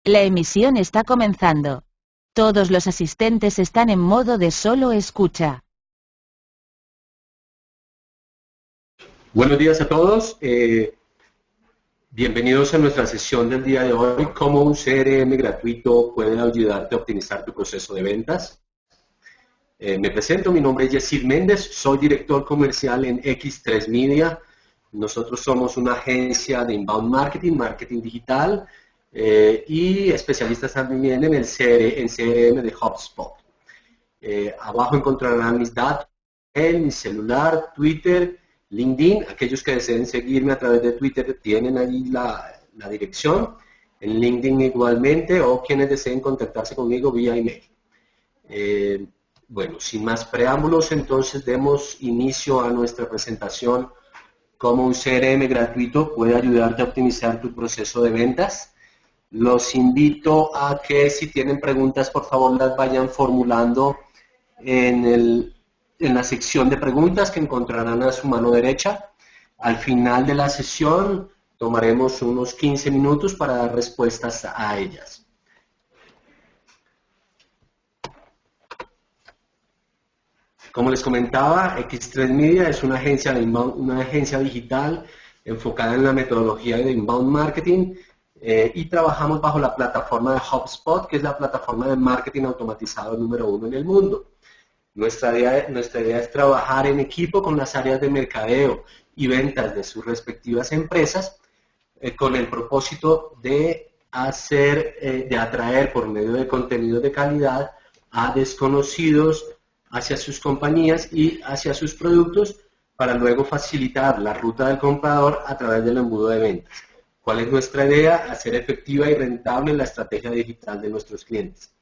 La emisión está comenzando. Todos los asistentes están en modo de solo escucha. Buenos días a todos. Bienvenidos a nuestra sesión del día de hoy, cómo un CRM gratuito puede ayudarte a optimizar tu proceso de ventas. Me presento, mi nombre es Yesid Méndez, soy director comercial en X3 Media. Nosotros somos una agencia de inbound marketing, marketing digital y especialistas también en CRM de HubSpot. Abajo encontrarán mis datos, mi celular, Twitter, LinkedIn. Aquellos que deseen seguirme a través de Twitter tienen ahí la dirección, en LinkedIn igualmente, o quienes deseen contactarse conmigo vía email. Bueno, sin más preámbulos, entonces demos inicio a nuestra presentación, cómo un CRM gratuito puede ayudarte a optimizar tu proceso de ventas. Los invito a que si tienen preguntas, por favor las vayan formulando en la sección de preguntas que encontrarán a su mano derecha. Al final de la sesión tomaremos unos 15 minutos para dar respuestas a ellas. Como les comentaba, X3 Media es una agencia digital enfocada en la metodología de inbound marketing y trabajamos bajo la plataforma de HubSpot, que es la plataforma de marketing automatizado número 1 en el mundo. Nuestra idea es trabajar en equipo con las áreas de mercadeo y ventas de sus respectivas empresas con el propósito de atraer por medio de contenido de calidad a desconocidos hacia sus compañías y hacia sus productos para luego facilitar la ruta del comprador a través del embudo de ventas. ¿Cuál es nuestra idea? Hacer efectiva y rentable la estrategia digital de nuestros clientes.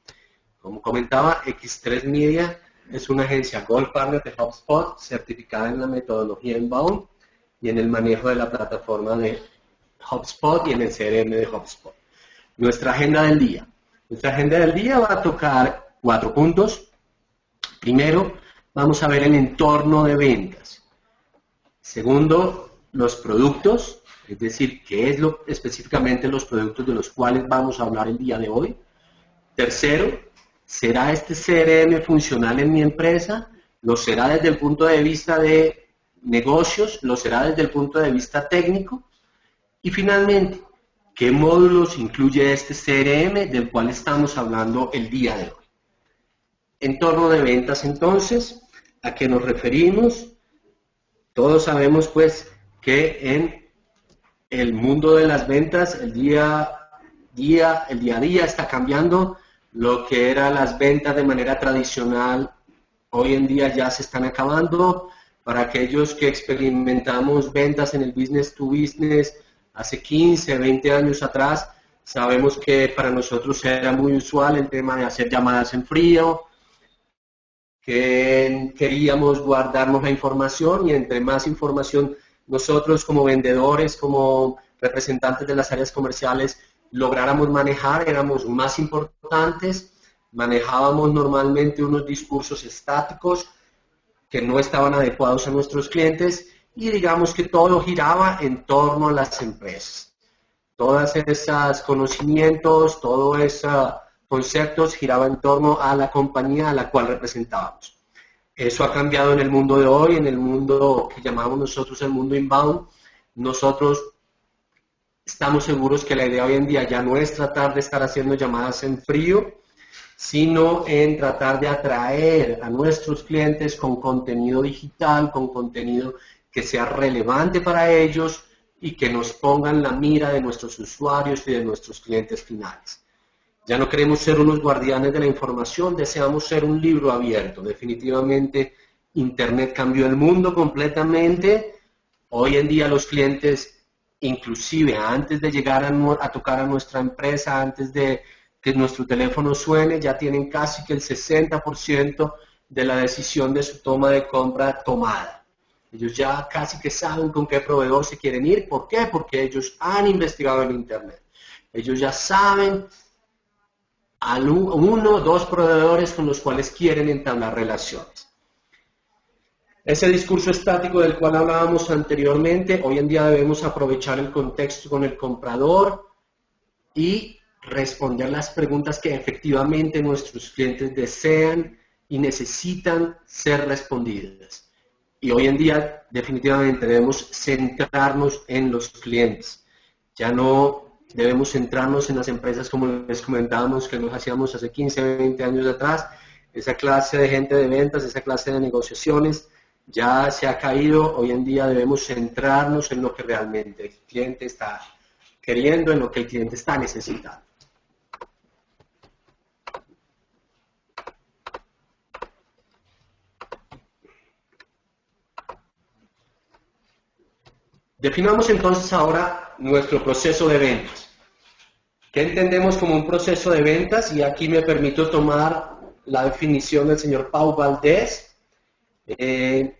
Como comentaba, X3 Media es una agencia Gold Partner de HubSpot, certificada en la metodología Inbound y en el manejo de la plataforma de HubSpot y en el CRM de HubSpot. Nuestra agenda del día. Nuestra agenda del día va a tocar 4 puntos. Primero, vamos a ver el entorno de ventas. Segundo, los productos, es decir, qué es específicamente los productos de los cuales vamos a hablar el día de hoy. Tercero, ¿será este CRM funcional en mi empresa? ¿Lo será desde el punto de vista de negocios? ¿Lo será desde el punto de vista técnico? Y finalmente, ¿qué módulos incluye este CRM del cual estamos hablando el día de hoy? Entorno de ventas, entonces, ¿a qué nos referimos? Todos sabemos, pues, que en el mundo de las ventas, el día a día está cambiando. Lo que eran las ventas de manera tradicional, hoy en día ya se están acabando. Para aquellos que experimentamos ventas en el business to business hace 15, 20 años atrás, sabemos que para nosotros era muy usual el tema de hacer llamadas en frío, que queríamos guardarnos la información y entre más información nosotros como vendedores, como representantes de las áreas comerciales lográramos manejar, éramos más importantes, manejábamos normalmente unos discursos estáticos que no estaban adecuados a nuestros clientes y digamos que todo giraba en torno a las empresas. Todos esos conocimientos, todos esos conceptos giraban en torno a la compañía a la cual representábamos. Eso ha cambiado en el mundo de hoy, en el mundo que llamamos nosotros el mundo inbound. Nosotros estamos seguros que la idea hoy en día ya no es tratar de estar haciendo llamadas en frío, sino en tratar de atraer a nuestros clientes con contenido digital, con contenido que sea relevante para ellos y que nos pongan la mira de nuestros usuarios y de nuestros clientes finales. Ya no queremos ser unos guardianes de la información, deseamos ser un libro abierto. Definitivamente Internet cambió el mundo completamente. Hoy en día los clientes, inclusive antes de llegar a tocar a nuestra empresa, antes de que nuestro teléfono suene, ya tienen casi que el 60% de la decisión de su toma de compra tomada. Ellos ya casi que saben con qué proveedor se quieren ir. ¿Por qué? Porque ellos han investigado en Internet. Ellos ya saben a 1 o 2 proveedores con los cuales quieren entablar relaciones. Ese discurso estático del cual hablábamos anteriormente, hoy en día debemos aprovechar el contexto con el comprador y responder las preguntas que efectivamente nuestros clientes desean y necesitan ser respondidas. Y hoy en día definitivamente debemos centrarnos en los clientes. Ya no debemos centrarnos en las empresas como les comentábamos que nos hacíamos hace 15, 20 años atrás. Esa clase de gente de ventas, esa clase de negociaciones ya se ha caído. Hoy en día debemos centrarnos en lo que realmente el cliente está queriendo, en lo que el cliente está necesitando. Definamos entonces ahora nuestro proceso de ventas. ¿Qué entendemos como un proceso de ventas? Y aquí me permito tomar la definición del señor Pau Valdés de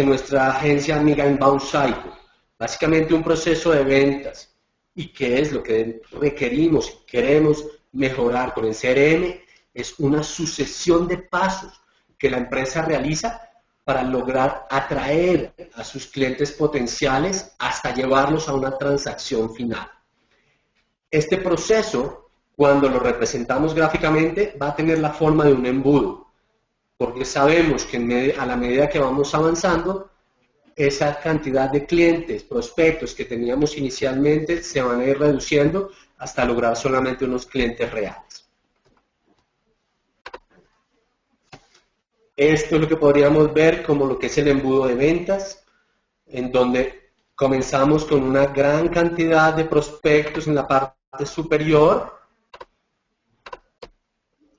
nuestra agencia amiga Inbound Cycle. Básicamente un proceso de ventas. ¿Y qué es lo que requerimos y queremos mejorar con el CRM? Es una sucesión de pasos que la empresa realiza para lograr atraer a sus clientes potenciales hasta llevarlos a una transacción final. Este proceso, cuando lo representamos gráficamente, va a tener la forma de un embudo, porque sabemos que a la medida que vamos avanzando, esa cantidad de clientes, prospectos que teníamos inicialmente se van a ir reduciendo hasta lograr solamente unos clientes reales. Esto es lo que podríamos ver como lo que es el embudo de ventas, en donde comenzamos con una gran cantidad de prospectos en la parte superior,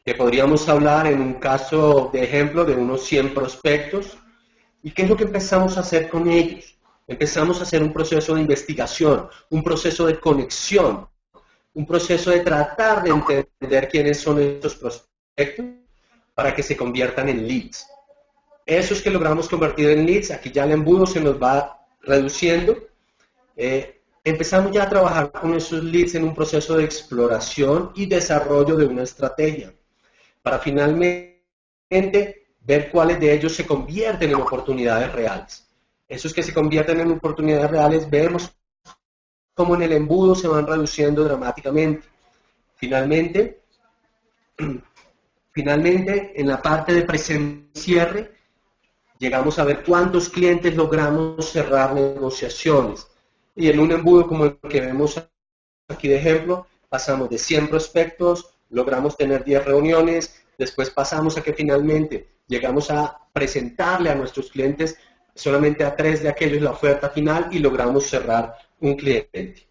que podríamos hablar en un caso de ejemplo de unos 100 prospectos. ¿Y qué es lo que empezamos a hacer con ellos? Empezamos a hacer un proceso de investigación, un proceso de conexión, un proceso de tratar de entender quiénes son estos prospectos para que se conviertan en leads. Esos que logramos convertir en leads, aquí ya el embudo se nos va reduciendo. Empezamos ya a trabajar con esos leads en un proceso de exploración y desarrollo de una estrategia, para finalmente ver cuáles de ellos se convierten en oportunidades reales. Esos que se convierten en oportunidades reales, vemos cómo en el embudo se van reduciendo dramáticamente. Finalmente, en la parte de cierre, llegamos a ver cuántos clientes logramos cerrar negociaciones. Y en un embudo como el que vemos aquí de ejemplo, pasamos de 100 prospectos, logramos tener 10 reuniones, después pasamos a que finalmente llegamos a presentarle a nuestros clientes solamente a 3 de aquellos la oferta final y logramos cerrar un cliente.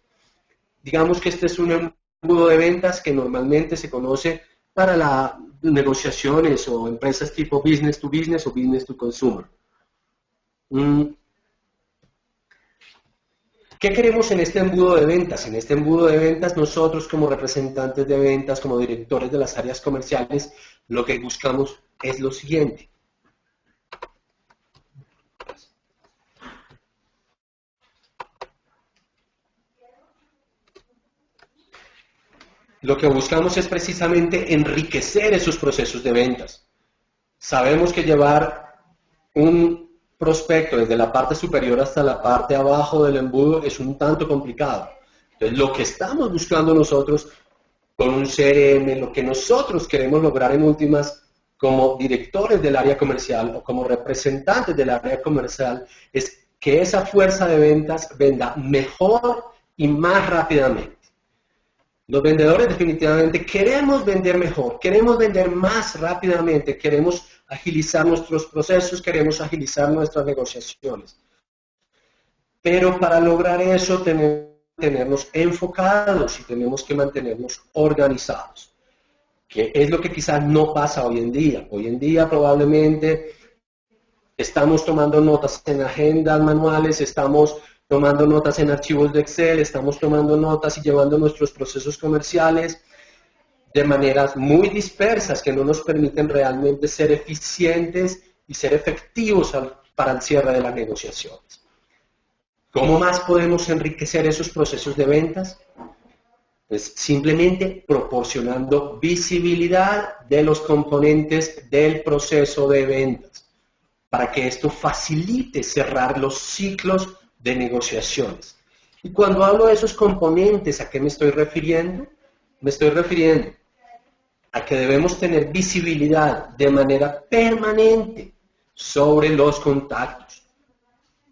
Digamos que este es un embudo de ventas que normalmente se conoce para las negociaciones o empresas tipo business to business o business to consumer. ¿Qué queremos en este embudo de ventas? En este embudo de ventas nosotros como representantes de ventas, como directores de las áreas comerciales, lo que buscamos es lo siguiente. Lo que buscamos es precisamente enriquecer esos procesos de ventas. Sabemos que llevar un prospecto desde la parte superior hasta la parte abajo del embudo es un tanto complicado. Entonces, lo que estamos buscando nosotros con un CRM, lo que nosotros queremos lograr en últimas como directores del área comercial o como representantes del área comercial es que esa fuerza de ventas venda mejor y más rápidamente. Los vendedores definitivamente queremos vender mejor, queremos vender más rápidamente, queremos agilizar nuestros procesos, queremos agilizar nuestras negociaciones. Pero para lograr eso tenemos que tenernos enfocados y tenemos que mantenernos organizados, que es lo que quizás no pasa hoy en día. Hoy en día probablemente estamos tomando notas en agendas manuales, estamos tomando notas en archivos de Excel, estamos tomando notas y llevando nuestros procesos comerciales de maneras muy dispersas que no nos permiten realmente ser eficientes y ser efectivos para el cierre de las negociaciones. ¿Cómo más podemos enriquecer esos procesos de ventas? Pues simplemente proporcionando visibilidad de los componentes del proceso de ventas, para que esto facilite cerrar los ciclos de negociaciones. Y cuando hablo de esos componentes, ¿a qué me estoy refiriendo? Me estoy refiriendo a que debemos tener visibilidad de manera permanente sobre los contactos.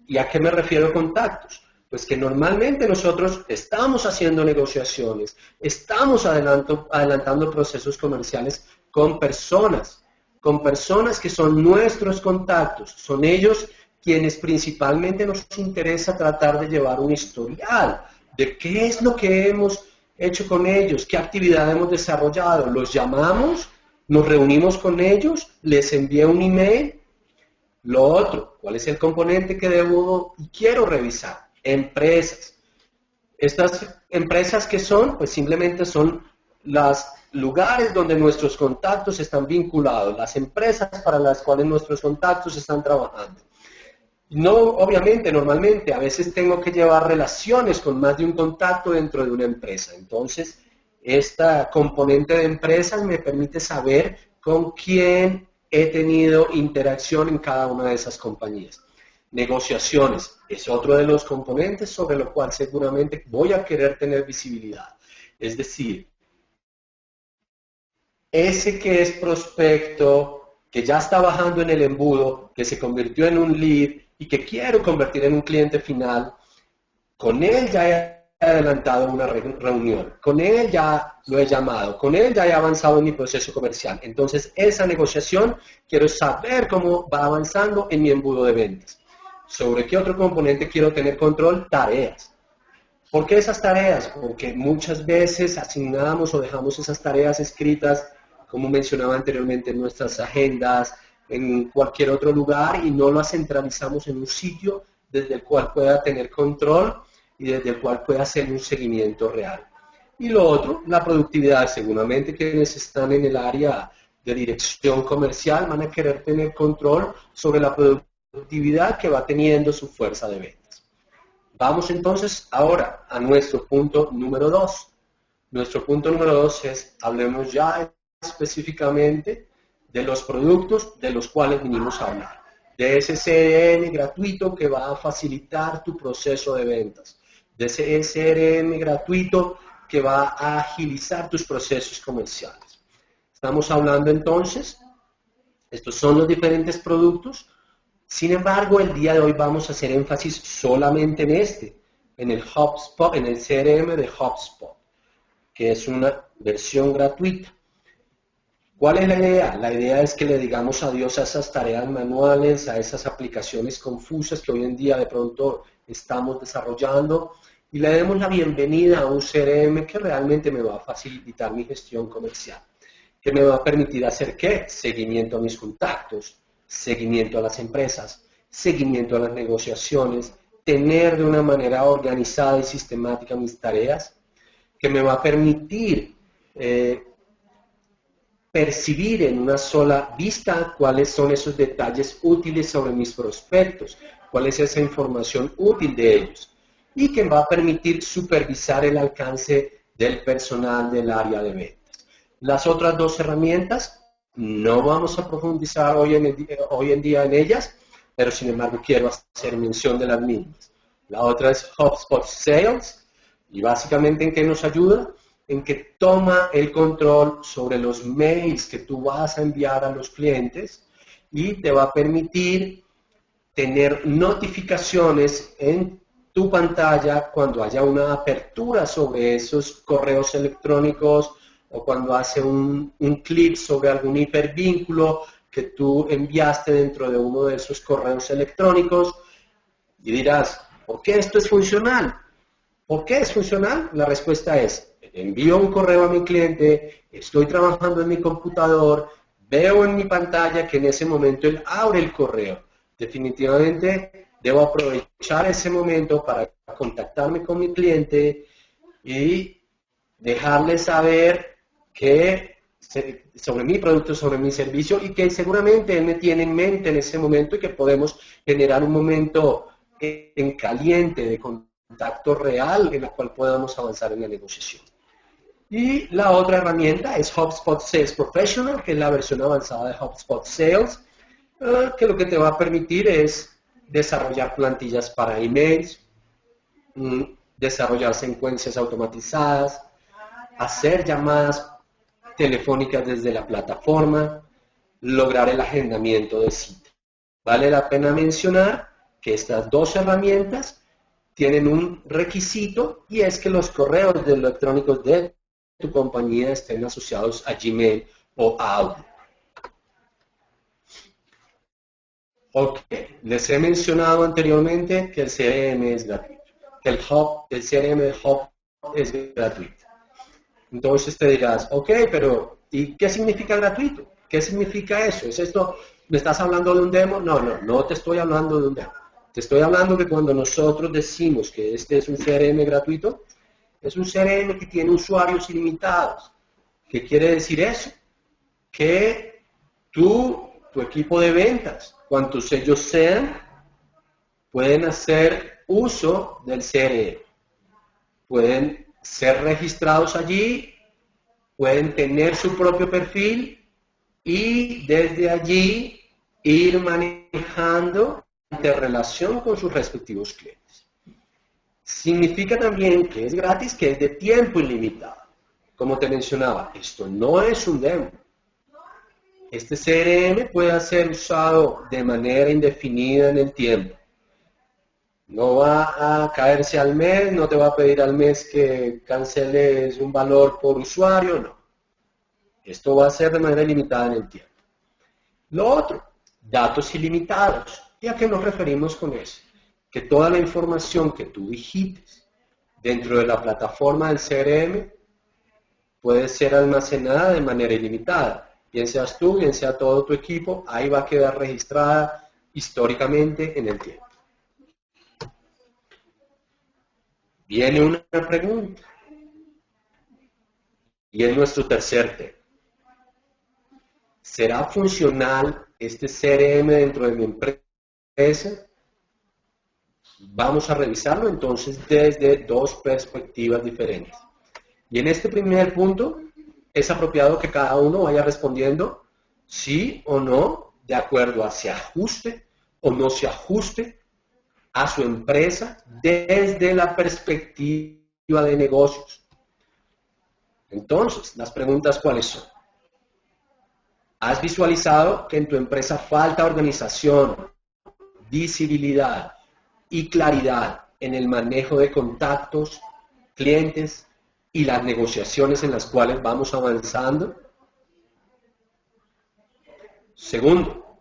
¿Y a qué me refiero contactos? Pues que normalmente nosotros estamos haciendo negociaciones, estamos adelantando procesos comerciales con personas que son nuestros contactos, son ellos quienes principalmente nos interesa tratar de llevar un historial de qué es lo que hemos hecho con ellos, qué actividad hemos desarrollado, los llamamos, nos reunimos con ellos, les envié un email. Lo otro, ¿cuál es el componente que debo y quiero revisar? Empresas. Estas empresas que son, pues simplemente son los lugares donde nuestros contactos están vinculados, las empresas para las cuales nuestros contactos están trabajando. No, obviamente, normalmente, a veces tengo que llevar relaciones con más de un contacto dentro de una empresa. Entonces, esta componente de empresas me permite saber con quién he tenido interacción en cada una de esas compañías. Negociaciones es otro de los componentes sobre lo cual seguramente voy a querer tener visibilidad. Es decir, ese que es prospecto, que ya está bajando en el embudo, que se convirtió en un lead y que quiero convertir en un cliente final, con él ya he adelantado una reunión, con él ya lo he llamado, con él ya he avanzado en mi proceso comercial. Entonces, esa negociación, quiero saber cómo va avanzando en mi embudo de ventas. ¿Sobre qué otro componente quiero tener control? Tareas. ¿Por qué esas tareas? Porque muchas veces asignamos o dejamos esas tareas escritas, como mencionaba anteriormente, en nuestras agendas, en cualquier otro lugar y no las centralizamos en un sitio desde el cual pueda tener control y desde el cual pueda hacer un seguimiento real. Y lo otro, la productividad. Seguramente quienes están en el área de dirección comercial van a querer tener control sobre la productividad que va teniendo su fuerza de ventas. Vamos entonces ahora a nuestro punto número 2. Nuestro punto número 2 es, hablemos ya específicamente de los productos de los cuales vinimos a hablar. De ese CRM gratuito que va a facilitar tu proceso de ventas. De ese CRM gratuito que va a agilizar tus procesos comerciales. Estamos hablando entonces, estos son los diferentes productos. Sin embargo, el día de hoy vamos a hacer énfasis solamente en el HubSpot, en el CRM de HubSpot, que es una versión gratuita. ¿Cuál es la idea? La idea es que le digamos adiós a esas tareas manuales, a esas aplicaciones confusas que hoy en día de pronto estamos desarrollando y le demos la bienvenida a un CRM que realmente me va a facilitar mi gestión comercial, que me va a permitir hacer ¿qué? Seguimiento a mis contactos, seguimiento a las empresas, seguimiento a las negociaciones, tener de una manera organizada y sistemática mis tareas, que me va a permitir percibir en una sola vista cuáles son esos detalles útiles sobre mis prospectos, cuál es esa información útil de ellos y que va a permitir supervisar el alcance del personal del área de ventas. Las otras dos herramientas no vamos a profundizar hoy en día en ellas, pero sin embargo quiero hacer mención de las mismas. La otra es HubSpot Sales y básicamente ¿en qué nos ayuda? En que toma el control sobre los mails que tú vas a enviar a los clientes y te va a permitir tener notificaciones en tu pantalla cuando haya una apertura sobre esos correos electrónicos o cuando hace un clic sobre algún hipervínculo que tú enviaste dentro de uno de esos correos electrónicos y dirás, ¿por qué esto es funcional? ¿Por qué es funcional? La respuesta es, envío un correo a mi cliente, estoy trabajando en mi computador, veo en mi pantalla que en ese momento él abre el correo. Definitivamente debo aprovechar ese momento para contactarme con mi cliente y dejarle saber que sobre mi producto, sobre mi servicio y que seguramente él me tiene en mente en ese momento y que podemos generar un momento en caliente de contacto real en el cual podamos avanzar en la negociación. Y la otra herramienta es HubSpot Sales Professional, que es la versión avanzada de HubSpot Sales, que lo que te va a permitir es desarrollar plantillas para emails, desarrollar secuencias automatizadas, hacer llamadas telefónicas desde la plataforma, lograr el agendamiento de cita. Vale la pena mencionar que estas dos herramientas tienen un requisito y es que los correos electrónicos de tu compañía estén asociados a Gmail o a Outlook. Ok, les he mencionado anteriormente que el CRM es gratuito, que el CRM de Hub es gratuito. Entonces te dirás, ok, pero ¿y qué significa gratuito? ¿Qué significa eso? ¿Es esto, me estás hablando de un demo? No te estoy hablando de un demo. Te estoy hablando que cuando nosotros decimos que este es un CRM gratuito, es un CRM que tiene usuarios ilimitados. ¿Qué quiere decir eso? Que tu equipo de ventas, cuantos ellos sean, pueden hacer uso del CRM. Pueden ser registrados allí, pueden tener su propio perfil y desde allí ir manejando interrelación con sus respectivos clientes. Significa también que es gratis, que es de tiempo ilimitado. Como te mencionaba, esto no es un demo. Este CRM puede ser usado de manera indefinida en el tiempo. No va a caerse al mes, no te va a pedir al mes que canceles un valor por usuario, no. Esto va a ser de manera ilimitada en el tiempo. Lo otro, datos ilimitados. ¿Y a qué nos referimos con eso? Que toda la información que tú digites dentro de la plataforma del CRM puede ser almacenada de manera ilimitada. Bien seas tú, bien sea todo tu equipo, ahí va a quedar registrada históricamente en el tiempo. Viene una pregunta. Y es nuestro tercer tema. ¿Será funcional este CRM dentro de mi empresa? Vamos a revisarlo entonces desde dos perspectivas diferentes. Y en este primer punto es apropiado que cada uno vaya respondiendo sí o no, de acuerdo a si ajuste o no se ajuste a su empresa desde la perspectiva de negocios. Entonces, las preguntas ¿cuáles son? ¿Has visualizado que en tu empresa falta organización, visibilidad y claridad en el manejo de contactos, clientes y las negociaciones en las cuales vamos avanzando? Segundo,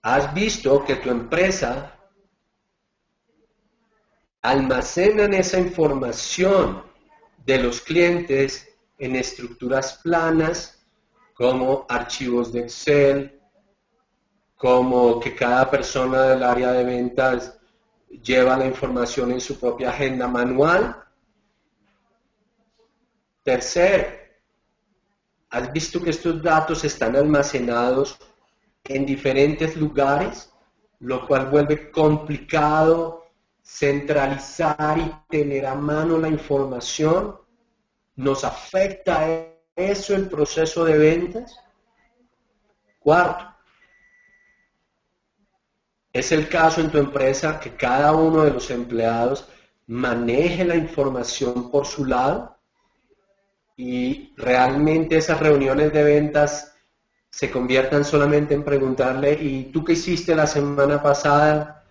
¿has visto que tu empresa almacena esa información de los clientes en estructuras planas como archivos de Excel, como que cada persona del área de ventas lleva la información en su propia agenda manual? Tercero, ¿has visto que estos datos están almacenados en diferentes lugares, lo cual vuelve complicado centralizar y tener a mano la información? ¿Nos afecta eso el proceso de ventas? Cuarto, ¿es el caso en tu empresa que cada uno de los empleados maneje la información por su lado y realmente esas reuniones de ventas se conviertan solamente en preguntarle ¿y tú qué hiciste la semana pasada?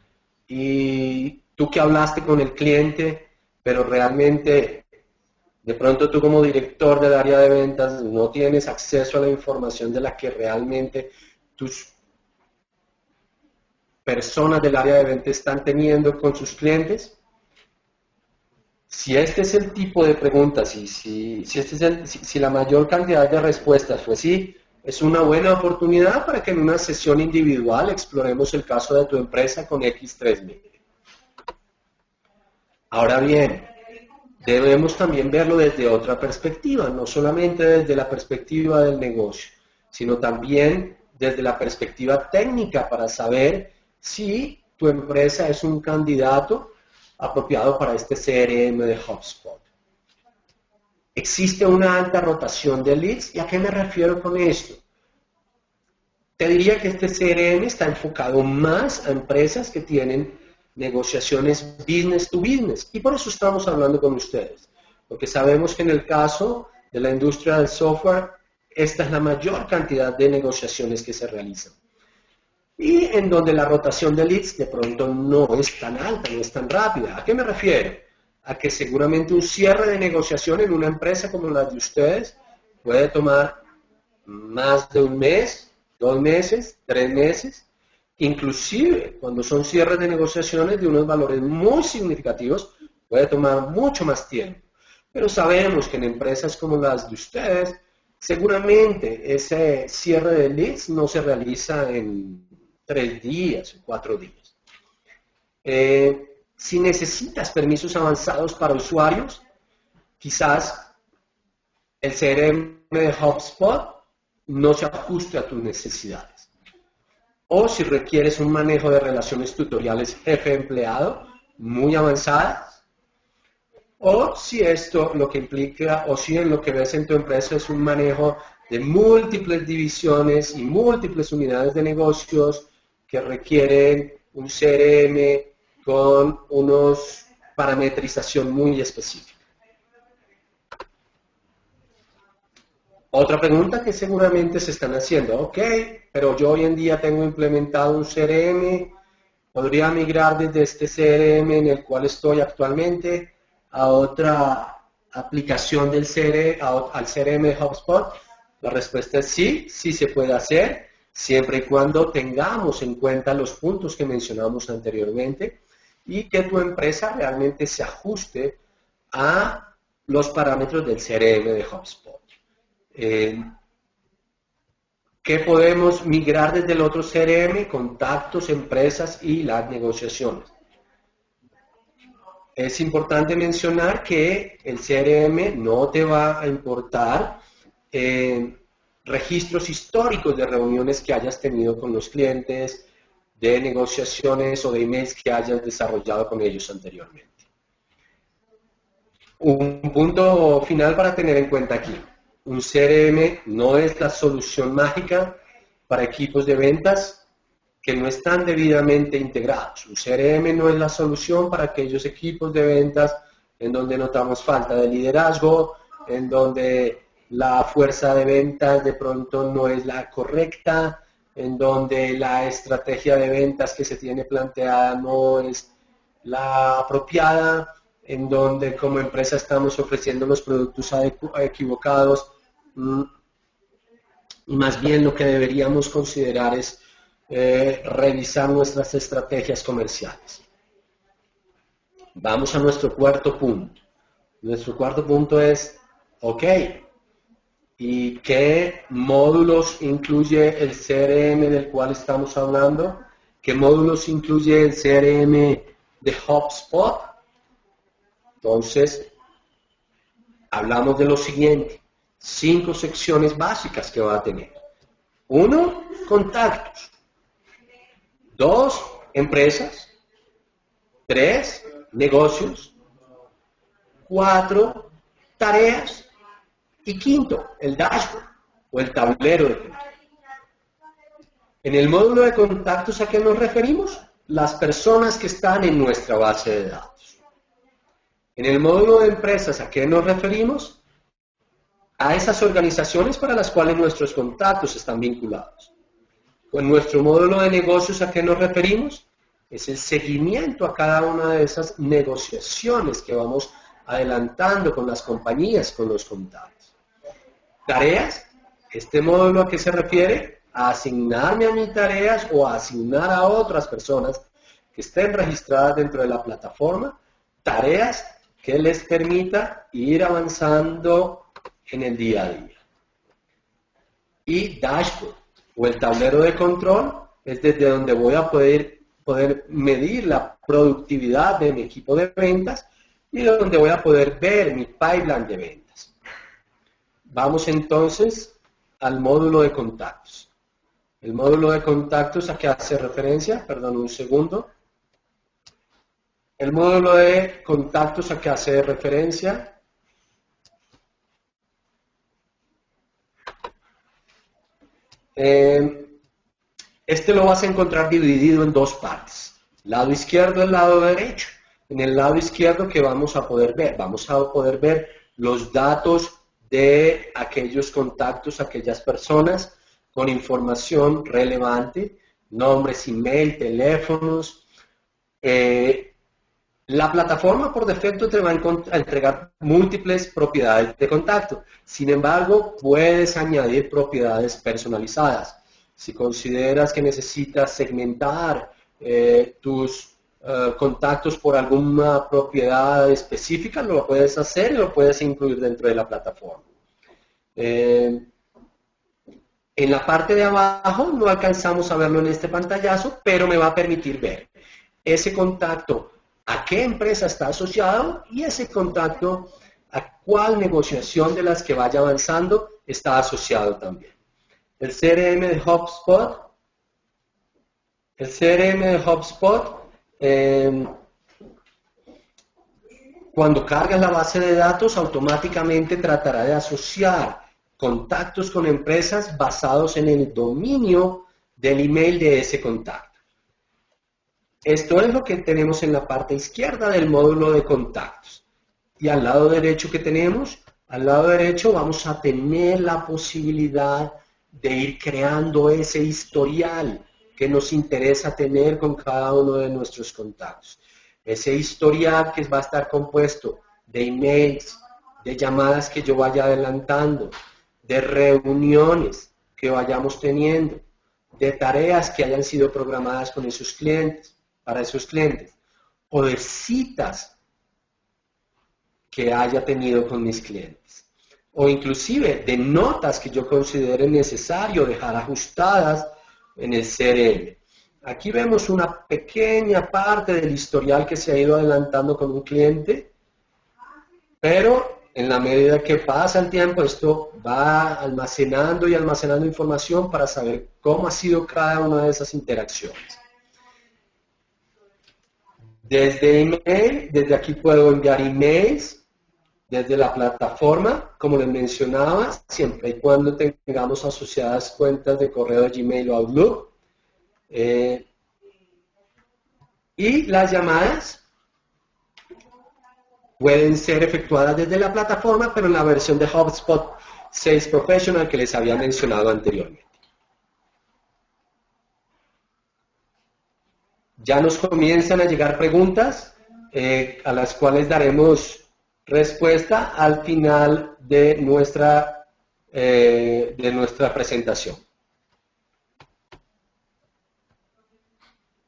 ¿Y tú qué hablaste con el cliente? Pero realmente de pronto tú como director del área de ventas no tienes acceso a la información de la que realmente tus personas del área de ventas están teniendo con sus clientes. Si este es el tipo de preguntas y si la mayor cantidad de respuestas fue sí, es una buena oportunidad para que en una sesión individual exploremos el caso de tu empresa con X3000. Ahora bien, debemos también verlo desde otra perspectiva, no solamente desde la perspectiva del negocio, sino también desde la perspectiva técnica para saber si tu empresa es un candidato apropiado para este CRM de HubSpot. Existe una alta rotación de leads. ¿Y a qué me refiero con esto? Te diría que este CRM está enfocado más a empresas que tienen negociaciones business to business. Y por eso estamos hablando con ustedes. porque sabemos que en el caso de la industria del software, esta es la mayor cantidad de negociaciones que se realizan. Y en donde la rotación de leads de pronto no es tan alta, no es tan rápida. ¿A qué me refiero? A que seguramente un cierre de negociación en una empresa como la de ustedes puede tomar más de un mes, 2 meses, 3 meses, inclusive cuando son cierres de negociaciones de unos valores muy significativos, puede tomar mucho más tiempo. Pero sabemos que en empresas como las de ustedes, seguramente ese cierre de leads no se realiza en 3 días o 4 días. Si necesitas permisos avanzados para usuarios, quizás el CRM de HubSpot no se ajuste a tus necesidades. O si requieres un manejo de relaciones tutoriales jefe-empleado muy avanzadas, o si esto lo que implica, o si en lo que ves en tu empresa es un manejo de múltiples divisiones y múltiples unidades de negocios que requieren un CRM con unos parametrización muy específica. Otra pregunta que seguramente se están haciendo, ok, pero yo hoy en día tengo implementado un CRM, ¿podría migrar desde este CRM en el cual estoy actualmente a otra aplicación del al CRM de HubSpot? La respuesta es sí, sí se puede hacer, siempre y cuando tengamos en cuenta los puntos que mencionamos anteriormente y que tu empresa realmente se ajuste a los parámetros del CRM de HubSpot. ¿Qué podemos migrar desde el otro CRM? Contactos, empresas y las negociaciones. Es importante mencionar que el CRM no te va a importar registros históricos de reuniones que hayas tenido con los clientes, de negociaciones o de emails que hayas desarrollado con ellos anteriormente. Un punto final para tener en cuenta aquí. Un CRM no es la solución mágica para equipos de ventas que no están debidamente integrados. Un CRM no es la solución para aquellos equipos de ventas en donde notamos falta de liderazgo, en donde la fuerza de ventas de pronto no es la correcta, en donde la estrategia de ventas que se tiene planteada no es la apropiada, en donde como empresa estamos ofreciendo los productos equivocados, y más bien lo que deberíamos considerar es revisar nuestras estrategias comerciales. Vamos a nuestro cuarto punto. Nuestro cuarto punto es, ok, ¿y qué módulos incluye el CRM del cual estamos hablando? ¿Qué módulos incluye el CRM de HubSpot? Entonces, hablamos de lo siguiente, 5 secciones básicas que va a tener. 1, contactos. 2, empresas. 3, negocios. 4, tareas. Y 5, el dashboard o el tablero de control. En el módulo de contactos, ¿a qué nos referimos? Las personas que están en nuestra base de datos. En el módulo de empresas, ¿a qué nos referimos? A esas organizaciones para las cuales nuestros contactos están vinculados. En nuestro módulo de negocios, ¿a qué nos referimos? Es el seguimiento a cada una de esas negociaciones que vamos adelantando con las compañías, con los contactos. Tareas, este módulo ¿a qué se refiere? A asignarme a mis tareas o a asignar a otras personas que estén registradas dentro de la plataforma, tareas que les permita ir avanzando en el día a día. Y dashboard, o el tablero de control, es desde donde voy a poder medir la productividad de mi equipo de ventas y donde voy a poder ver mi pipeline de ventas. Vamos entonces al módulo de contactos. El módulo de contactos, ¿a qué hace referencia? Perdón, un segundo. El módulo de contactos, ¿a qué hace referencia? Este lo vas a encontrar dividido en 2 partes. Lado izquierdo y el lado derecho. En el lado izquierdo, ¿qué vamos a poder ver? Vamos a poder ver los datos de aquellos contactos, aquellas personas con información relevante, nombres, email, teléfonos. La plataforma por defecto te va a entregar múltiples propiedades de contacto. Sin embargo, puedes añadir propiedades personalizadas. Si consideras que necesitas segmentar tus contactos por alguna propiedad específica, lo puedes hacer y lo puedes incluir dentro de la plataforma. En la parte de abajo no alcanzamos a verlo en este pantallazo, pero me va a permitir ver ese contacto, a qué empresa está asociado y ese contacto a cuál negociación de las que vaya avanzando está asociado también. El CRM de HubSpot, cuando cargas la base de datos, automáticamente tratará de asociar contactos con empresas basados en el dominio del email de ese contacto. Esto es lo que tenemos en la parte izquierda del módulo de contactos. Y al lado derecho que tenemos, al lado derecho vamos a tener la posibilidad de ir creando ese historial que nos interesa tener con cada uno de nuestros contactos. Ese historial que va a estar compuesto de emails, de llamadas que yo vaya adelantando, de reuniones que vayamos teniendo, de tareas que hayan sido programadas con esos clientes, para esos clientes, o de citas que haya tenido con mis clientes, o inclusive de notas que yo considere necesario dejar ajustadas en el CRM. Aquí vemos una pequeña parte del historial que se ha ido adelantando con un cliente, pero en la medida que pasa el tiempo, esto va almacenando y almacenando información para saber cómo ha sido cada una de esas interacciones. Desde email, desde aquí puedo enviar emails, desde la plataforma, como les mencionaba, siempre y cuando tengamos asociadas cuentas de correo de Gmail o Outlook. Y las llamadas pueden ser efectuadas desde la plataforma, pero en la versión de HubSpot Sales Professional que les había mencionado anteriormente. Ya nos comienzan a llegar preguntas a las cuales daremos respuesta al final de nuestra presentación.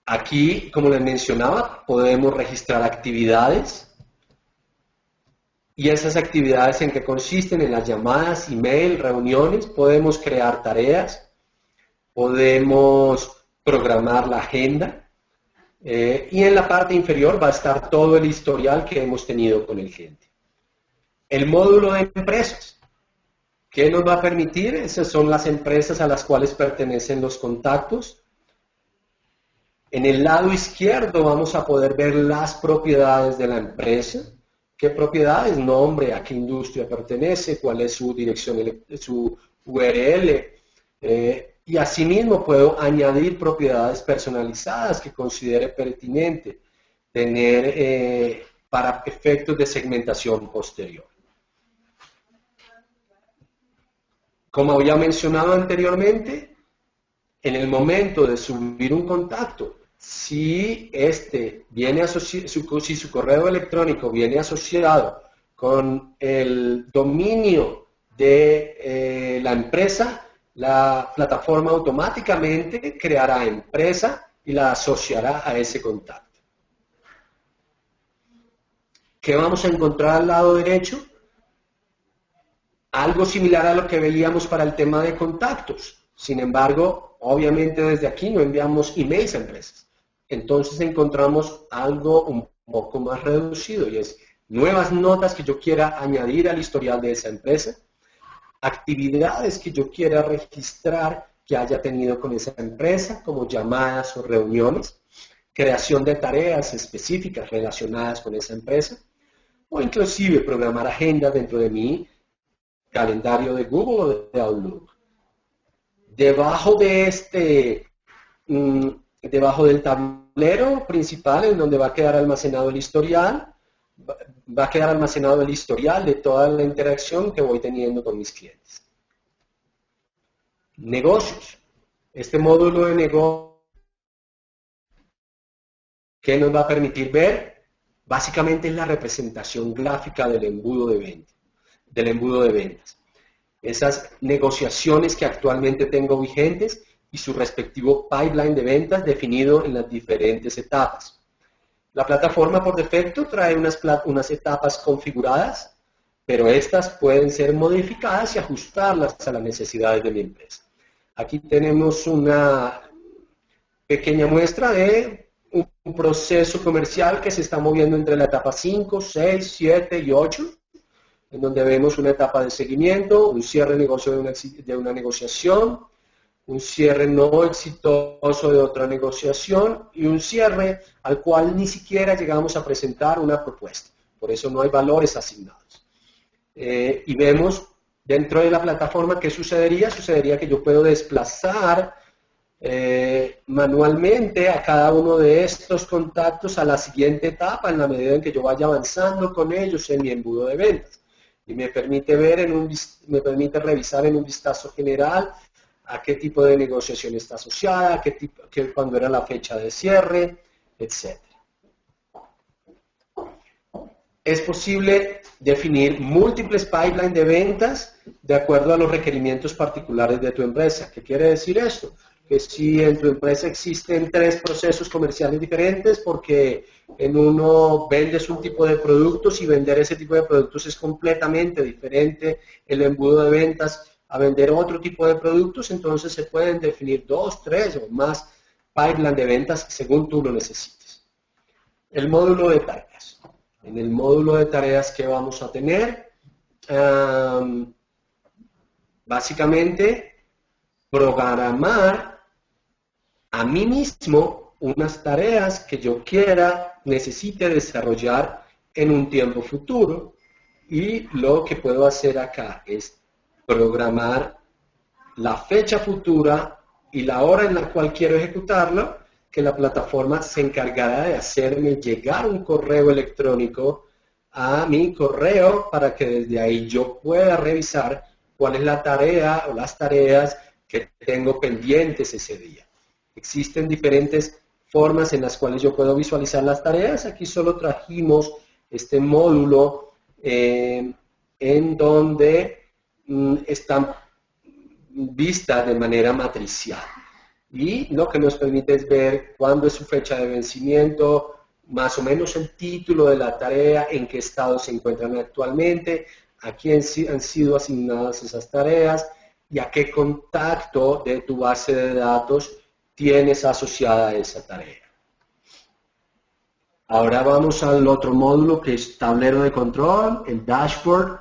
Aquí, como les mencionaba, podemos registrar actividades y esas actividades en que consisten en las llamadas, email, reuniones, podemos crear tareas, podemos programar la agenda. Y en la parte inferior va a estar todo el historial que hemos tenido con el cliente. El módulo de empresas. ¿Qué nos va a permitir? Esas son las empresas a las cuales pertenecen los contactos. En el lado izquierdo vamos a poder ver las propiedades de la empresa. ¿Qué propiedades? Nombre, a qué industria pertenece, cuál es su dirección, su URL. Y asimismo puedo añadir propiedades personalizadas que considere pertinente tener para efectos de segmentación posterior. Como había mencionado anteriormente, en el momento de subir un contacto, si su correo electrónico viene asociado con el dominio de la empresa, la plataforma automáticamente creará empresa y la asociará a ese contacto. ¿Qué vamos a encontrar al lado derecho? Algo similar a lo que veíamos para el tema de contactos. Sin embargo, obviamente desde aquí no enviamos emails a empresas. Entonces encontramos algo un poco más reducido y es nuevas notas que yo quiera añadir al historial de esa empresa, actividades que yo quiera registrar que haya tenido con esa empresa, como llamadas o reuniones, creación de tareas específicas relacionadas con esa empresa, o inclusive programar agendas dentro de mi calendario de Google o de Outlook. Debajo de debajo del tablero principal en donde va a quedar almacenado el historial, va a quedar almacenado el historial de toda la interacción que voy teniendo con mis clientes. Negocios. Este módulo de negocio, ¿qué nos va a permitir ver? Básicamente es la representación gráfica del embudo de ventas. Esas negociaciones que actualmente tengo vigentes y su respectivo pipeline de ventas definido en las diferentes etapas. La plataforma por defecto trae unas etapas configuradas, pero estas pueden ser modificadas y ajustarlas a las necesidades de mi empresa. Aquí tenemos una pequeña muestra de un proceso comercial que se está moviendo entre la etapa 5, 6, 7 y 8, en donde vemos una etapa de seguimiento, un cierre de negocio de una negociación, un cierre no exitoso de otra negociación y un cierre al cual ni siquiera llegamos a presentar una propuesta. Por eso no hay valores asignados. Y vemos dentro de la plataforma qué sucedería. Sucedería que yo puedo desplazar manualmente a cada uno de estos contactos a la siguiente etapa en la medida en que yo vaya avanzando con ellos en mi embudo de ventas. Y me permite revisar en un vistazo general a qué tipo de negociación está asociada, cuándo era la fecha de cierre, etc. Es posible definir múltiples pipelines de ventas de acuerdo a los requerimientos particulares de tu empresa. ¿Qué quiere decir esto? Que si en tu empresa existen 3 procesos comerciales diferentes, porque en uno vendes un tipo de productos y vender ese tipo de productos es completamente diferente el embudo de ventas a vender otro tipo de productos, entonces se pueden definir 2, 3 o más pipeline de ventas según tú lo necesites. El módulo de tareas. En el módulo de tareas que vamos a tener, básicamente programar a mí mismo unas tareas que yo necesite desarrollar en un tiempo futuro, y lo que puedo hacer acá es programar la fecha futura y la hora en la cual quiero ejecutarlo, que la plataforma se encargará de hacerme llegar un correo electrónico a mi correo para que desde ahí yo pueda revisar cuál es la tarea o las tareas que tengo pendientes ese día. Existen diferentes formas en las cuales yo puedo visualizar las tareas. Aquí solo trajimos este módulo en donde están vistas de manera matricial. Y lo que nos permite es ver cuándo es su fecha de vencimiento, más o menos el título de la tarea, en qué estado se encuentran actualmente, a quién han sido asignadas esas tareas y a qué contacto de tu base de datos tienes asociada a esa tarea. Ahora vamos al otro módulo, que es tablero de control, el dashboard,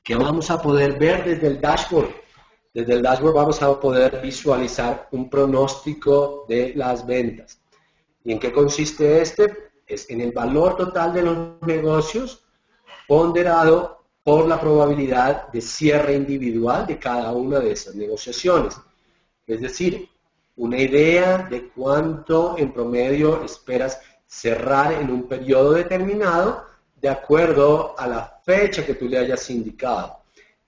que vamos a poder ver desde el dashboard. Desde el dashboard vamos a poder visualizar un pronóstico de las ventas. ¿Y en qué consiste este? Es en el valor total de los negocios ponderado por la probabilidad de cierre individual de cada una de esas negociaciones. Es decir, una idea de cuánto en promedio esperas cerrar en un periodo determinado de acuerdo a la fecha que tú le hayas indicado,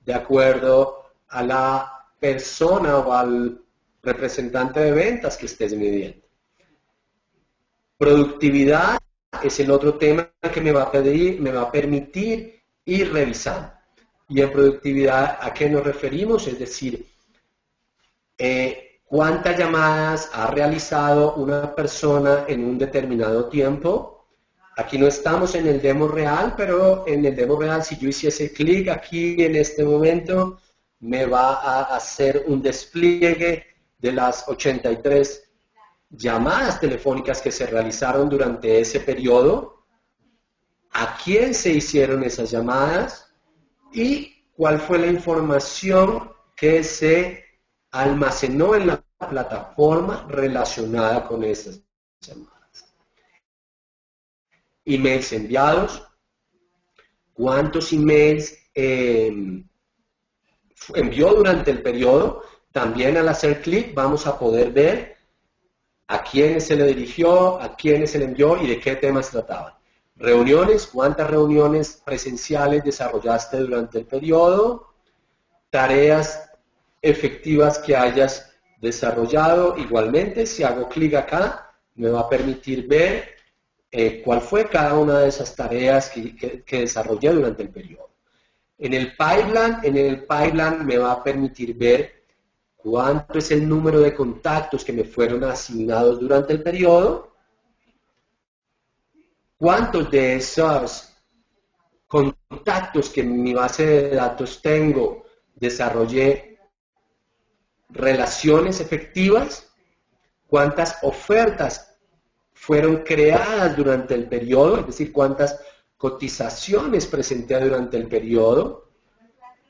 de acuerdo a la persona o al representante de ventas que estés midiendo. Productividad es el otro tema que me va a permitir ir revisando. Y en productividad, ¿a qué nos referimos? Es decir, ¿cuántas llamadas ha realizado una persona en un determinado tiempo? Aquí no estamos en el demo real, pero en el demo real, si yo hiciese clic aquí en este momento, me va a hacer un despliegue de las 83 llamadas telefónicas que se realizaron durante ese periodo, a quién se hicieron esas llamadas y cuál fue la información que se almacenó en la plataforma relacionada con esas llamadas. Emails enviados, cuántos emails envió durante el periodo. También al hacer clic vamos a poder ver a quiénes se le dirigió, a quiénes se le envió y de qué temas trataban. Reuniones, cuántas reuniones presenciales desarrollaste durante el periodo, tareas efectivas que hayas desarrollado. Igualmente, si hago clic acá, me va a permitir ver cuál fue cada una de esas tareas que desarrollé durante el periodo. En el pipeline me va a permitir ver cuánto es el número de contactos que me fueron asignados durante el periodo, cuántos de esos contactos que en mi base de datos tengo desarrollé relaciones efectivas, cuántas ofertas fueron creadas durante el periodo, es decir, cuántas cotizaciones presenté durante el periodo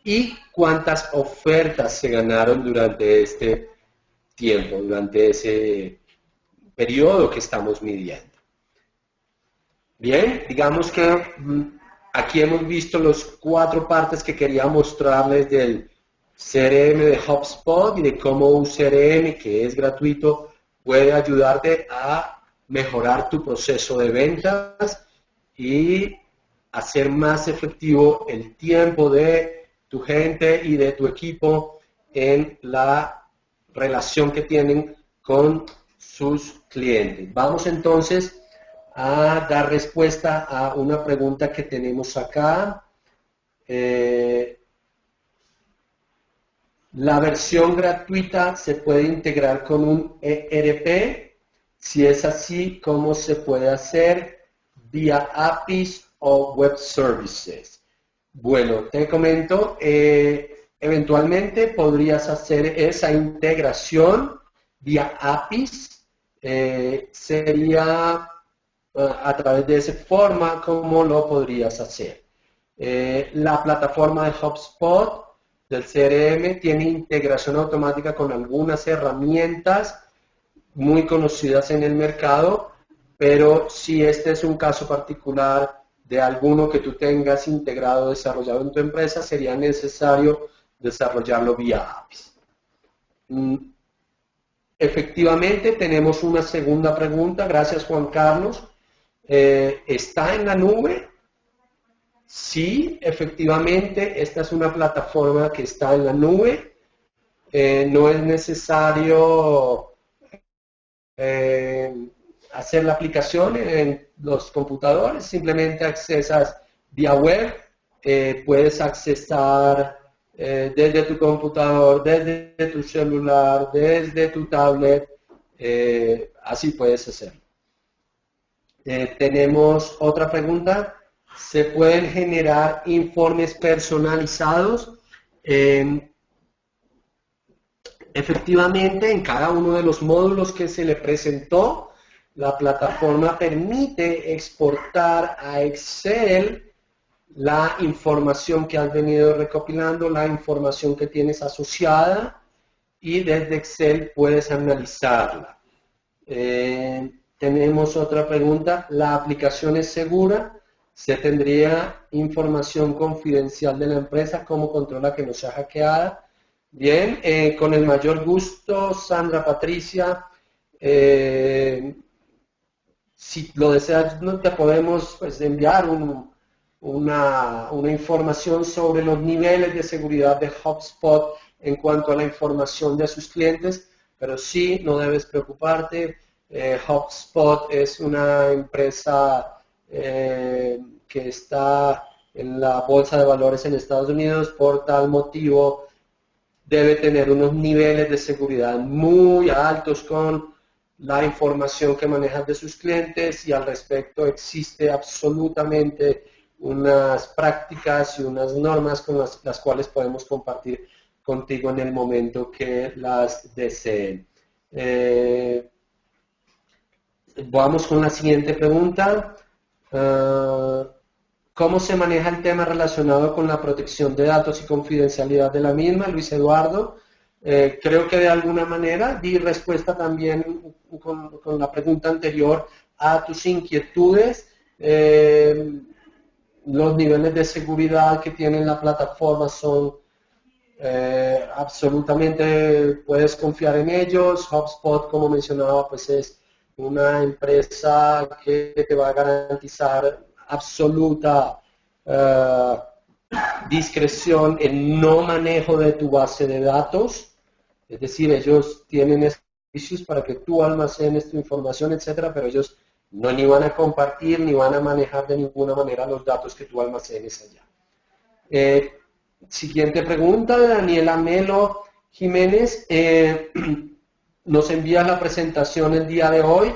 y cuántas ofertas se ganaron durante este tiempo, durante ese periodo que estamos midiendo. Bien, digamos que aquí hemos visto las 4 partes que quería mostrarles del CRM de HubSpot y de cómo un CRM que es gratuito puede ayudarte a mejorar tu proceso de ventas y hacer más efectivo el tiempo de tu gente y de tu equipo en la relación que tienen con sus clientes. Vamos entonces a dar respuesta a una pregunta que tenemos acá. La versión gratuita se puede integrar con un ERP. Si es así, ¿cómo se puede hacer? Vía APIs o web services. Bueno, te comento, eventualmente podrías hacer esa integración vía APIs. Sería a través de esa forma como lo podrías hacer. La plataforma de HubSpot del CRM tiene integración automática con algunas herramientas muy conocidas en el mercado, pero si este es un caso particular de alguno que tú tengas integrado, desarrollado en tu empresa, sería necesario desarrollarlo vía APIs. Efectivamente, tenemos una segunda pregunta. Gracias, Juan Carlos. ¿Está en la nube? Sí, efectivamente, esta es una plataforma que está en la nube. No es necesario hacer la aplicación en los computadores, simplemente accesas vía web, puedes accesar desde tu computador, desde tu celular, desde tu tablet, así puedes hacerlo. Tenemos otra pregunta. ¿Se pueden generar informes personalizados? Efectivamente, en cada uno de los módulos que se le presentó, la plataforma permite exportar a Excel la información que has venido recopilando, la información que tienes asociada y desde Excel puedes analizarla. Tenemos otra pregunta. ¿La aplicación es segura? ¿Se tendría información confidencial de la empresa? ¿Cómo controla que no sea hackeada? Bien, con el mayor gusto, Sandra Patricia. Si lo deseas, te podemos enviar una información sobre los niveles de seguridad de HubSpot en cuanto a la información de sus clientes, pero sí, no debes preocuparte. HubSpot es una empresa que está en la bolsa de valores en Estados Unidos, por tal motivo debe tener unos niveles de seguridad muy altos con la información que manejan de sus clientes, y al respecto existe absolutamente unas prácticas y unas normas con las cuales podemos compartir contigo en el momento que las deseen. Vamos con la siguiente pregunta. ¿Cómo se maneja el tema relacionado con la protección de datos y confidencialidad de la misma, Luis Eduardo? Creo que de alguna manera di respuesta también con la pregunta anterior a tus inquietudes. Los niveles de seguridad que tiene la plataforma son Absolutamente puedes confiar en ellos. HubSpot, como mencionaba, pues es una empresa que te va a garantizar absoluta discreción en no manejo de tu base de datos. Es decir, ellos tienen servicios para que tú almacenes tu información, etcétera, pero ellos no ni van a compartir ni van a manejar de ninguna manera los datos que tú almacenes allá. Siguiente pregunta de Daniela Melo Jiménez. Nos envía la presentación el día de hoy.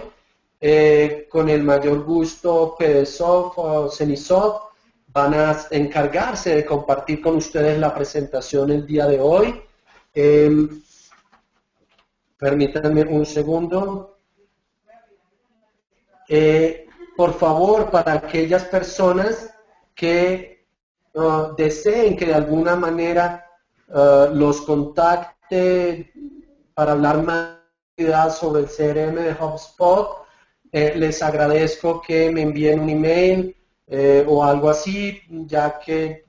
Con el mayor gusto, PDSoft o Cenisoft van a encargarse de compartir con ustedes la presentación el día de hoy. Permítanme un segundo. Por favor, para aquellas personas que deseen que de alguna manera los contacte para hablar más sobre el CRM de HubSpot, les agradezco que me envíen un email o algo así, ya que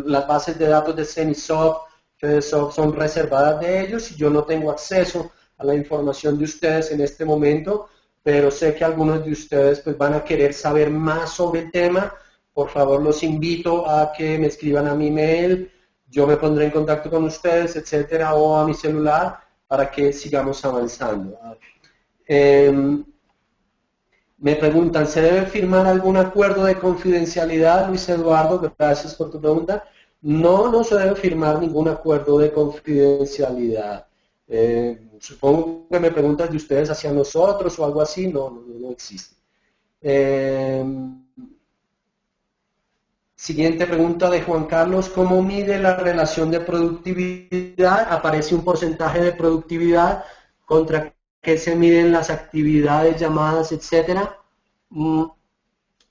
las bases de datos de Cenisoft, PDSoft son reservadas de ellos y yo no tengo acceso a la información de ustedes en este momento, pero sé que algunos de ustedes pues van a querer saber más sobre el tema. Por favor, los invito a que me escriban a mi email, yo me pondré en contacto con ustedes, etcétera, o a mi celular para que sigamos avanzando. Me preguntan, ¿se debe firmar algún acuerdo de confidencialidad, Luis Eduardo? Gracias por tu pregunta. No, no se debe firmar ningún acuerdo de confidencialidad. Supongo que me preguntas de ustedes hacia nosotros o algo así. No, no existe. Siguiente pregunta de Juan Carlos. ¿Cómo mide la relación de productividad? Aparece un porcentaje de productividad contra qué se miden las actividades, llamadas, etcétera.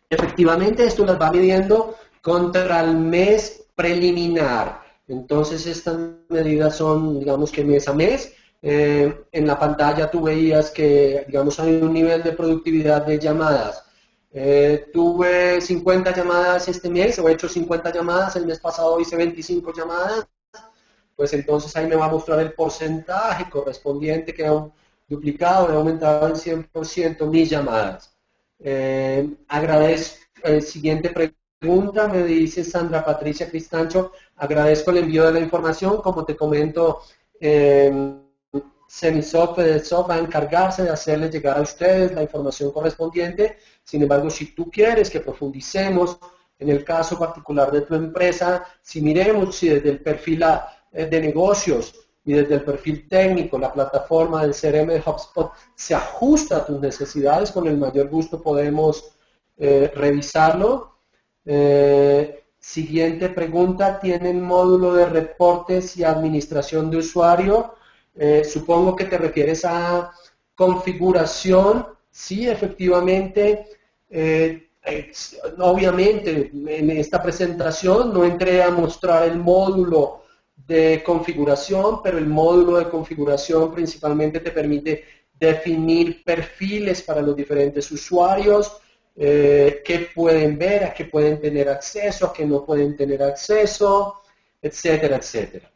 Efectivamente, esto las va midiendo contra el mes preliminar. Entonces, estas medidas son, digamos que mes a mes. En la pantalla tú veías que, digamos, hay un nivel de productividad de llamadas. Tuve 50 llamadas este mes, o he hecho 50 llamadas, el mes pasado hice 25 llamadas, pues entonces ahí me va a mostrar el porcentaje correspondiente que ha duplicado, he aumentado en 100% mis llamadas. Agradezco, siguiente pregunta, me dice Sandra Patricia Cristancho, agradezco el envío de la información, como te comento, Cenisoft, PDSoft va a encargarse de hacerles llegar a ustedes la información correspondiente. Sin embargo, si tú quieres que profundicemos en el caso particular de tu empresa, si miremos si desde el perfil de negocios y desde el perfil técnico, la plataforma del CRM de HubSpot se ajusta a tus necesidades, con el mayor gusto podemos revisarlo. Siguiente pregunta, ¿tienen módulo de reportes y administración de usuario? Supongo que te refieres a configuración. Sí, efectivamente. Obviamente, en esta presentación no entré a mostrar el módulo de configuración, pero el módulo de configuración principalmente te permite definir perfiles para los diferentes usuarios, qué pueden ver, a qué pueden tener acceso, a qué no pueden tener acceso, etcétera, etcétera.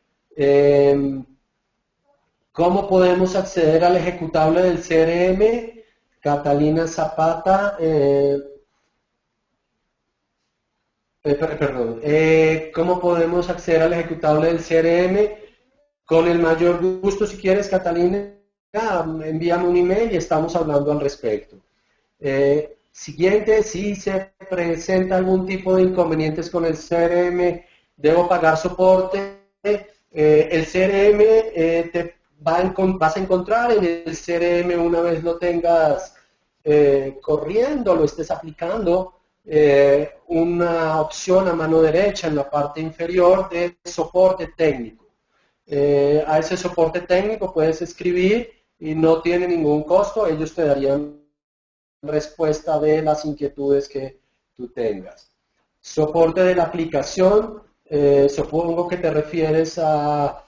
¿Cómo podemos acceder al ejecutable del CRM? Catalina Zapata, perdón, ¿cómo podemos acceder al ejecutable del CRM? Con el mayor gusto, si quieres, Catalina, envíame un email y estamos hablando al respecto. Siguiente, si se presenta algún tipo de inconvenientes con el CRM, ¿debo pagar soporte? El CRM vas a encontrar en el CRM, una vez lo tengas corriendo, lo estés aplicando, una opción a mano derecha en la parte inferior de soporte técnico. A ese soporte técnico puedes escribir y no tiene ningún costo, ellos te darían respuesta de las inquietudes que tú tengas. Soporte de la aplicación, supongo que te refieres a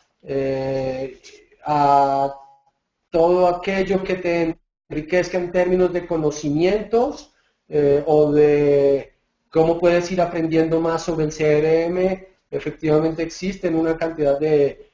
todo aquello que te enriquezca en términos de conocimientos o de cómo puedes ir aprendiendo más sobre el CRM efectivamente existen una cantidad de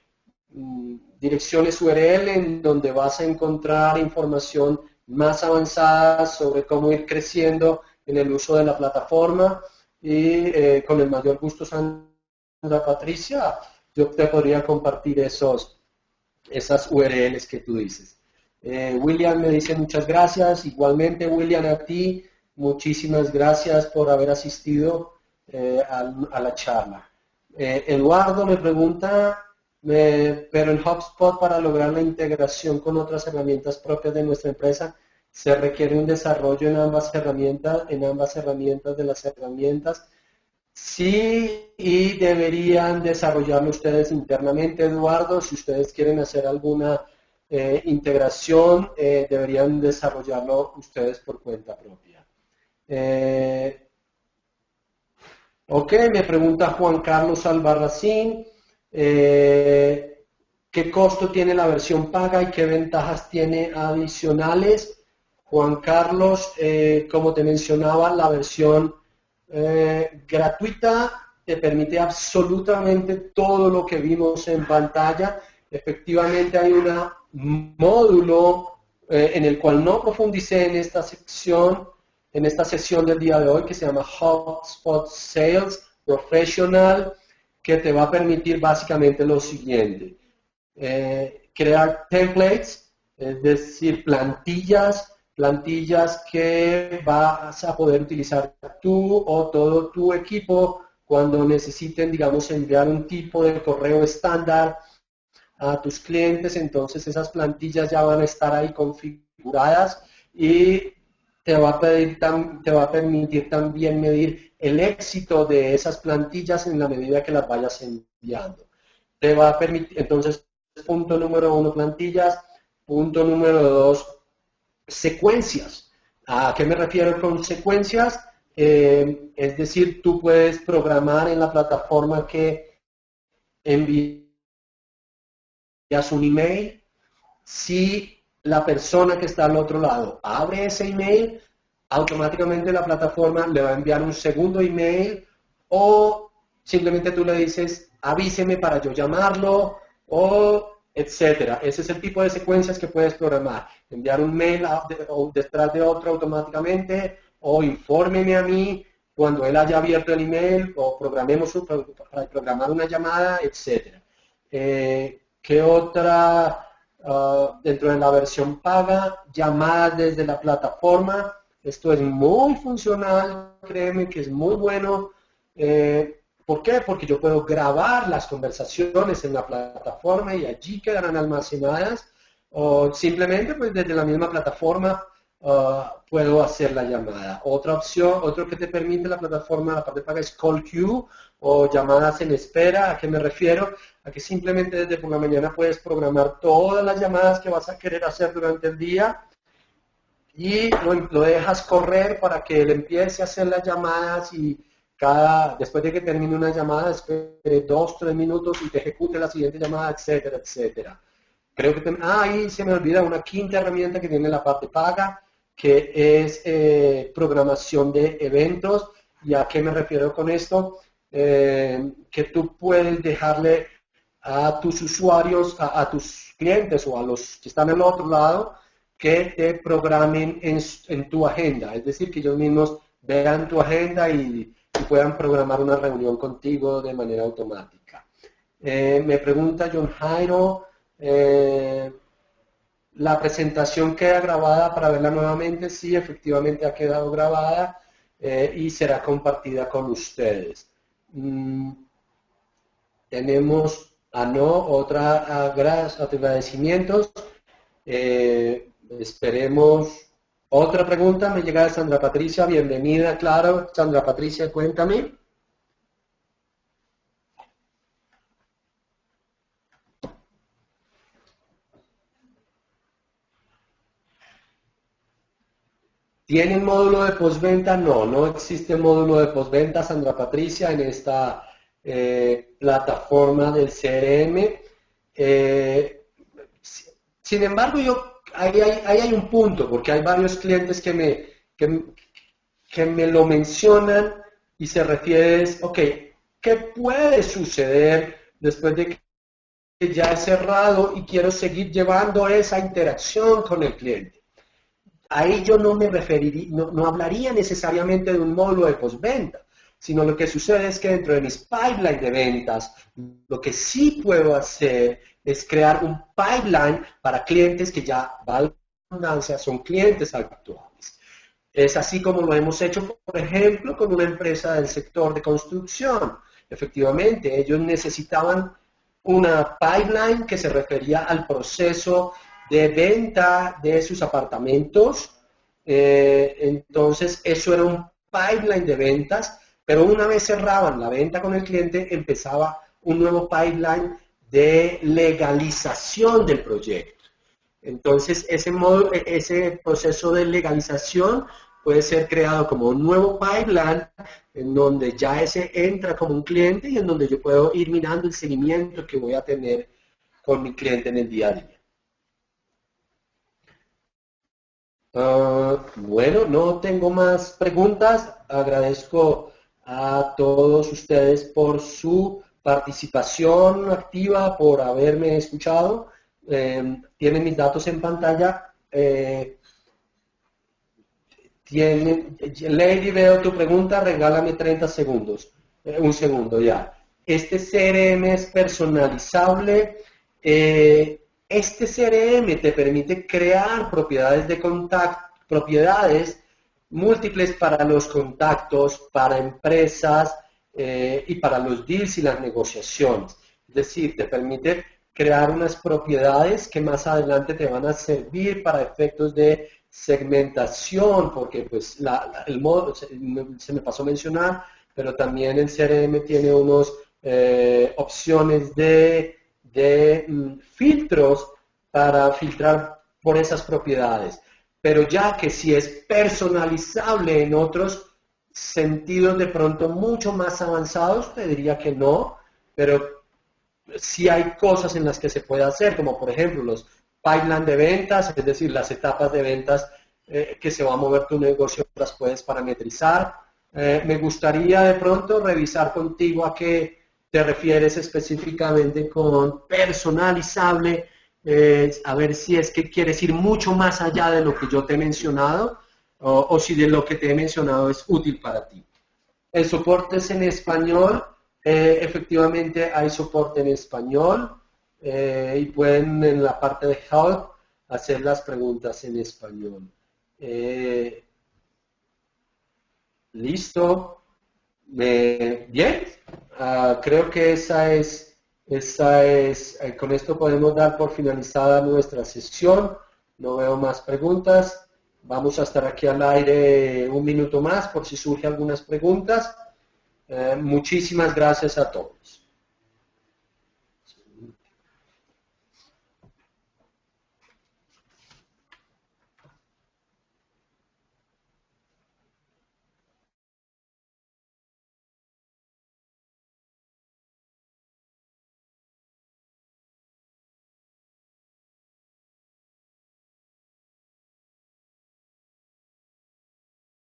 direcciones URL en donde vas a encontrar información más avanzada sobre cómo ir creciendo en el uso de la plataforma y con el mayor gusto, Sandra Patricia, yo te podría compartir esas URLs que tú dices. William me dice muchas gracias, igualmente William a ti, muchísimas gracias por haber asistido a la charla. Eduardo me pregunta, pero en HubSpot para lograr la integración con otras herramientas propias de nuestra empresa, ¿se requiere un desarrollo en ambas herramientas de las herramientas? Sí, y deberían desarrollarlo ustedes internamente, Eduardo. Si ustedes quieren hacer alguna integración, deberían desarrollarlo ustedes por cuenta propia. Ok, me pregunta Juan Carlos Albarracín, ¿qué costo tiene la versión paga y qué ventajas tiene adicionales? Juan Carlos, como te mencionaba, la versión gratuita te permite absolutamente todo lo que vimos en pantalla. Efectivamente hay un módulo en el cual no profundicé en esta sección, en esta sesión del día de hoy, que se llama HubSpot Sales Professional, que te va a permitir básicamente lo siguiente: crear templates, es decir, plantillas que vas a poder utilizar tú o todo tu equipo cuando necesiten, digamos, enviar un tipo de correo estándar a tus clientes. Entonces esas plantillas ya van a estar ahí configuradas y te va a permitir también medir el éxito de esas plantillas en la medida que las vayas enviando. Te va a permitir, entonces, punto número 1, plantillas. Punto número 2, secuencias. ¿A qué me refiero con secuencias? Es decir, tú puedes programar en la plataforma que envías un email. Si la persona que está al otro lado abre ese email, automáticamente la plataforma le va a enviar un segundo email, o simplemente tú le dices, avíseme para yo llamarlo, o etcétera. Ese es el tipo de secuencias que puedes programar. Enviar un mail detrás de otro automáticamente, o infórmeme a mí cuando él haya abierto el email, o programemos para programar una llamada, etcétera. ¿Qué otra? Dentro de la versión paga, llamadas desde la plataforma. Esto es muy funcional, créeme que es muy bueno. ¿Por qué? Porque yo puedo grabar las conversaciones en la plataforma y allí quedarán almacenadas, o simplemente pues desde la misma plataforma puedo hacer la llamada. Otra opción, otro que te permite la plataforma, la parte paga, es Call Queue o llamadas en espera. ¿A qué me refiero? A que simplemente desde por la mañana puedes programar todas las llamadas que vas a querer hacer durante el día y lo dejas correr para que él empiece a hacer las llamadas y después de que termine una llamada, espere 2-3 minutos y te ejecute la siguiente llamada, etcétera, etcétera. Creo que ahí se me olvida una quinta herramienta que tiene la parte paga, que es programación de eventos. ¿Y a qué me refiero con esto? Que tú puedes dejarle a tus usuarios, a tus clientes o a los que están al otro lado, que te programen en tu agenda. Es decir, que ellos mismos vean tu agenda y puedan programar una reunión contigo de manera automática. Me pregunta John Jairo, ¿la presentación queda grabada para verla nuevamente? Sí, efectivamente ha quedado grabada y será compartida con ustedes. Tenemos, otros agradecimientos. Esperemos. Otra pregunta me llega de Sandra Patricia. Bienvenida, claro. Sandra Patricia, cuéntame. ¿Tienen módulo de postventa? No, no existe módulo de postventa, Sandra Patricia, en esta plataforma del CRM. Sin embargo, ahí hay un punto, porque hay varios clientes que me lo mencionan y se refiere, ok, ¿qué puede suceder después de que ya he cerrado y quiero seguir llevando esa interacción con el cliente? Ahí yo no me referiría, no hablaría necesariamente de un módulo de postventa, sino lo que sucede es que dentro de mis pipelines de ventas, lo que sí puedo hacer es crear un pipeline para clientes que ya, valga la redundancia, son clientes actuales. Es así como lo hemos hecho, por ejemplo, con una empresa del sector de construcción. Efectivamente, ellos necesitaban una pipeline que se refería al proceso de venta de sus apartamentos. Entonces, eso era un pipeline de ventas, pero una vez cerraban la venta con el cliente, empezaba un nuevo pipeline de legalización del proyecto. Entonces, ese proceso de legalización puede ser creado como un nuevo pipeline en donde ya ese entra como un cliente y en donde yo puedo ir mirando el seguimiento que voy a tener con mi cliente en el día a día. Bueno, no tengo más preguntas. Agradezco a todos ustedes por su participación activa, por haberme escuchado. Tienen mis datos en pantalla. Lady, veo tu pregunta, regálame 30 segundos. Un segundo ya. Este CRM es personalizable. Este CRM te permite crear propiedades de contacto, propiedades múltiples para los contactos, para empresas y para los deals y las negociaciones. Es decir, te permite crear unas propiedades que más adelante te van a servir para efectos de segmentación, porque pues el modo, se me pasó a mencionar, pero también el CRM tiene unas opciones de filtros para filtrar por esas propiedades. Pero ya que si es personalizable en otros sentidos de pronto mucho más avanzados, te diría que no, pero sí hay cosas en las que se puede hacer, como por ejemplo los pipeline de ventas, es decir, las etapas de ventas que se va a mover tu negocio, las puedes parametrizar. Me gustaría de pronto revisar contigo a qué te refieres específicamente con personalizable, a ver si es que quieres ir mucho más allá de lo que yo te he mencionado o si de lo que te he mencionado es útil para ti. El soporte es en español, efectivamente hay soporte en español y pueden en la parte de Help hacer las preguntas en español. Listo. Bien, creo que con esto podemos dar por finalizada nuestra sesión. No veo más preguntas. Vamos a estar aquí al aire un minuto más por si surgen algunas preguntas. Muchísimas gracias a todos.